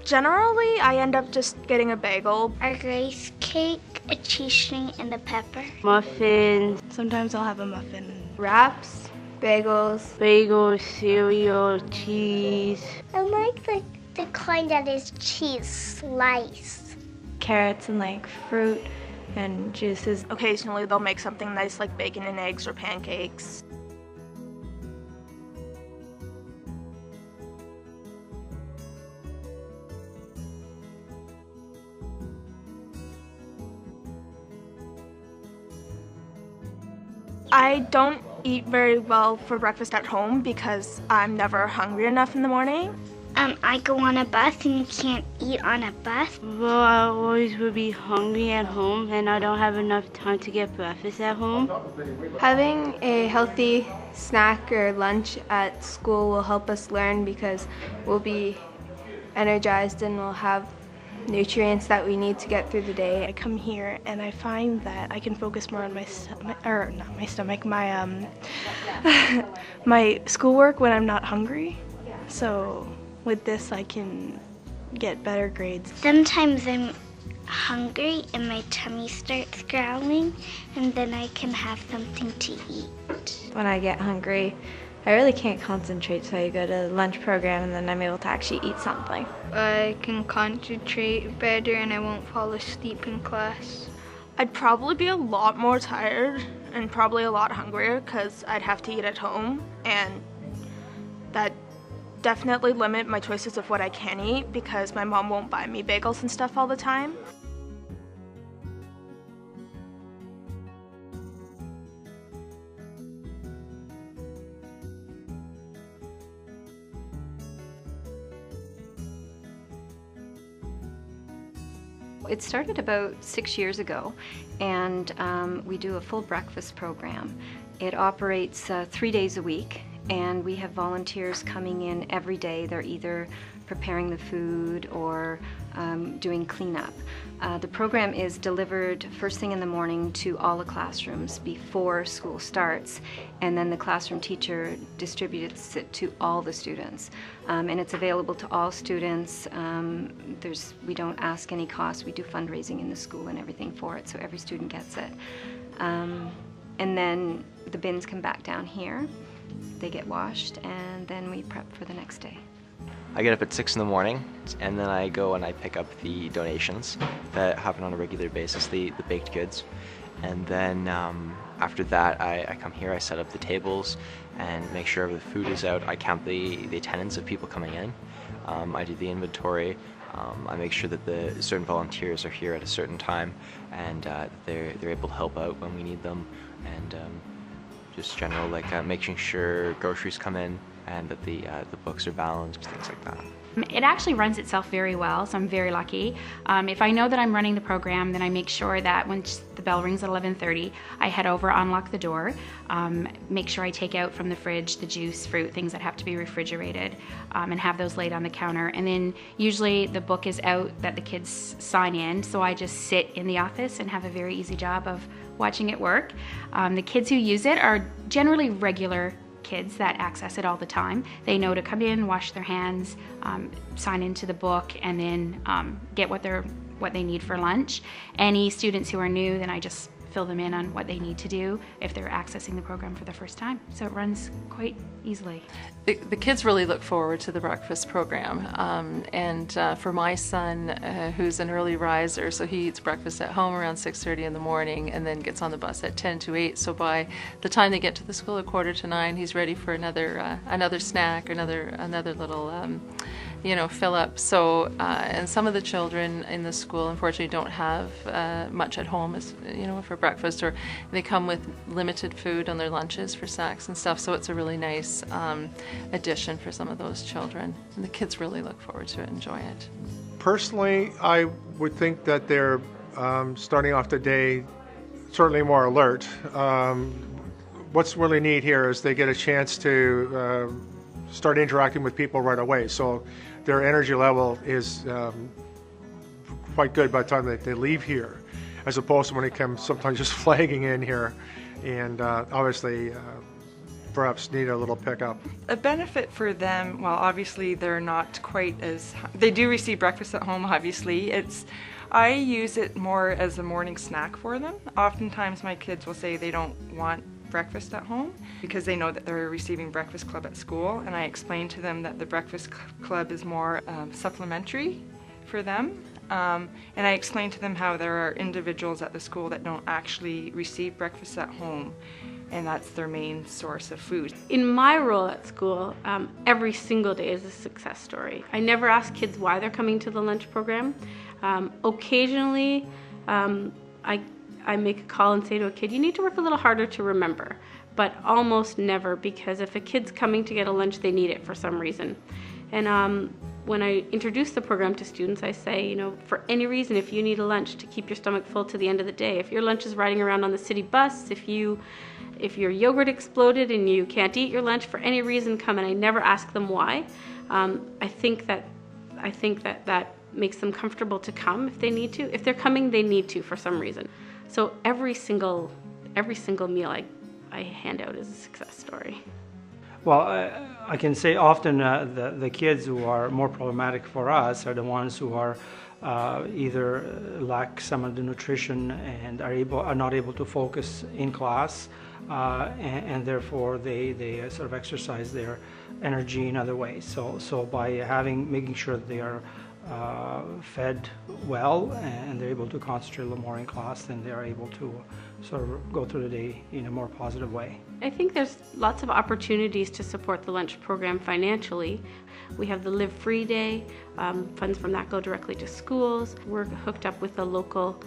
Generally, I end up just getting a bagel. A rice cake, a cheese string, and a pepper. Muffins. Sometimes I'll have a muffin. Wraps, bagels. Bagels, cereal, cheese. I like the kind that is cheese sliced. Carrots and like fruit and juices. Occasionally, they'll make something nice like bacon and eggs or pancakes. I don't eat very well for breakfast at home because I'm never hungry enough in the morning. I go on a bus and you can't eat on a bus. Well, I always would be hungry at home and I don't have enough time to get breakfast at home. Having a healthy snack or lunch at school will help us learn because we'll be energized and we'll have nutrients that we need to get through the day. I come here and I find that I can focus more on my stomach, or not my stomach, my my schoolwork when I'm not hungry. So with this I can get better grades. Sometimes I'm hungry and my tummy starts growling, and then I can have something to eat. When I get hungry, I really can't concentrate, so I go to the lunch program and then I'm able to actually eat something. I can concentrate better and I won't fall asleep in class. I'd probably be a lot more tired and probably a lot hungrier because I'd have to eat at home, and that definitely limit my choices of what I can eat because my mom won't buy me bagels and stuff all the time. It started about 6 years ago, and we do a full breakfast program. It operates 3 days a week, and we have volunteers coming in every day. They're either preparing the food or doing cleanup. The program is delivered first thing in the morning to all the classrooms before school starts, and then the classroom teacher distributes it to all the students. And it's available to all students. We don't ask any cost. We do fundraising in the school and everything for it, so every student gets it. And then the bins come back down here. They get washed, and then we prep for the next day. I get up at 6 in the morning, and then I go and I pick up the donations that happen on a regular basis, the baked goods. And then after that, I come here, I set up the tables and make sure the food is out. I count the attendance of people coming in. I do the inventory. I make sure that the certain volunteers are here at a certain time, and they're able to help out when we need them. And just general, like making sure groceries come in and that the books are balanced, things like that. It actually runs itself very well, so I'm very lucky. If I know that I'm running the program, then I make sure that when the bell rings at 11:30, I head over, unlock the door, make sure I take out from the fridge the juice, fruit, things that have to be refrigerated, and have those laid on the counter. And then usually the book is out that the kids sign in, so I just sit in the office and have a very easy job of watching it work. The kids who use it are generally regular kids that access it all the time. They know to come in, wash their hands, sign into the book, and then get what they need for lunch. Any students who are new, then I just fill them in on what they need to do if they're accessing the program for the first time. So it runs quite easily. The kids really look forward to the breakfast program, and for my son, who's an early riser, so he eats breakfast at home around 6:30 in the morning and then gets on the bus at 10 to 8. So by the time they get to the school at 8:45, he's ready for another snack or another little fill up. So and some of the children in the school unfortunately don't have much at home, as for breakfast, or they come with limited food on their lunches for snacks and stuff. So it's a really nice addition for some of those children, and the kids really look forward to it, enjoy it. Personally, I would think that they're starting off the day certainly more alert. What's really neat here is they get a chance to start interacting with people right away, so their energy level is quite good by the time they leave here, as opposed to when they come sometimes just flagging in here. And obviously perhaps need a little pickup? A benefit for them, well, obviously they're not quite as, they do receive breakfast at home, obviously. I use it more as a morning snack for them. Oftentimes my kids will say they don't want breakfast at home because they know that they're receiving breakfast club at school, and I explain to them that the breakfast club is more supplementary for them. And I explain to them how there are individuals at the school that don't actually receive breakfast at home, and that's their main source of food. In my role at school, every single day is a success story. I never ask kids why they're coming to the lunch program. Occasionally, I make a call and say to a kid, you need to work a little harder to remember, but almost never, because if a kid's coming to get a lunch, they need it for some reason. And when I introduce the program to students, I say, you know, for any reason, if you need a lunch to keep your stomach full to the end of the day, if your lunch is riding around on the city bus, if your yogurt exploded and you can't eat your lunch, for any reason, come. And I never ask them why. I think that makes them comfortable to come if they need to. If they're coming, they need to for some reason. So every single meal I hand out is a success story. Well, I can say often the kids who are more problematic for us are the ones who are either lack some of the nutrition and are not able to focus in class, and therefore they sort of exercise their energy in other ways. So by making sure that they are fed well and they're able to concentrate a little more in class, then they're able to sort of go through the day in a more positive way. I think there's lots of opportunities to support the lunch program financially. We have the Live Free Day. Funds from that go directly to schools. We're hooked up with a local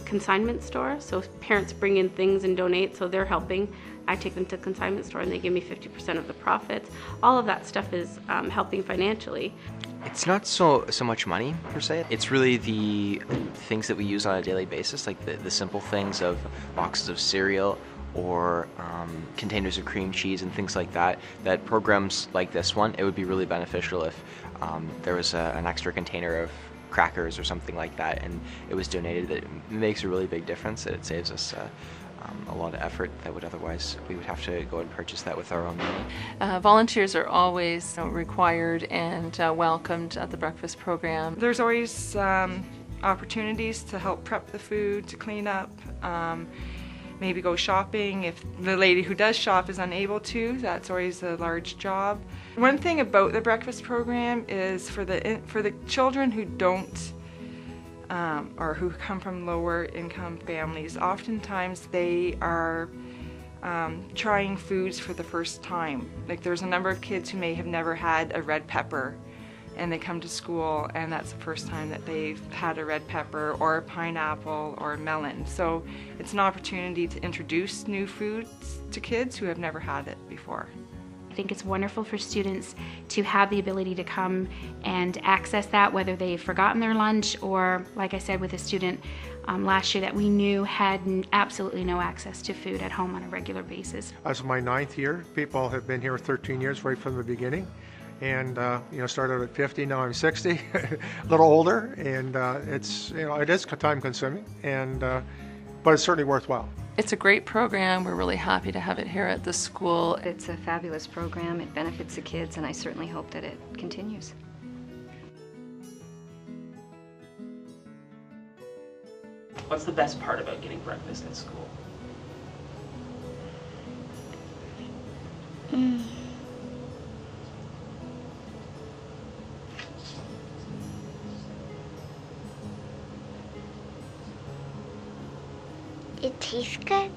consignment store, so parents bring in things and donate, so they're helping. I take them to the consignment store and they give me 50% of the profits. All of that stuff is helping financially. It's not so much money per se. It's really the things that we use on a daily basis, like the simple things of boxes of cereal or containers of cream cheese and things like that. That programs like this one, it would be really beneficial if there was an extra container of crackers or something like that and it was donated. It makes a really big difference. It saves us a lot of effort that would otherwise we would have to go and purchase that with our own money. Volunteers are always required and welcomed at the breakfast program. There's always opportunities to help prep the food, to clean up, maybe go shopping if the lady who does shop is unable to. That's always a large job. One thing about the breakfast program is for the children who don't or who come from lower income families, oftentimes they are trying foods for the first time. Like there's a number of kids who may have never had a red pepper and they come to school and that's the first time that they've had a red pepper or a pineapple or a melon. So it's an opportunity to introduce new foods to kids who have never had it before. I think it's wonderful for students to have the ability to come and access that, whether they've forgotten their lunch or, like I said, with a student last year that we knew had absolutely no access to food at home on a regular basis. As my 9th year, people have been here 13 years right from the beginning. And started at 50, now I'm 60, a little older, and it is time consuming, but it's certainly worthwhile. It's a great program. We're really happy to have it here at the school. It's a fabulous program. It benefits the kids, and I certainly hope that it continues. What's the best part about getting breakfast at school? It tastes good.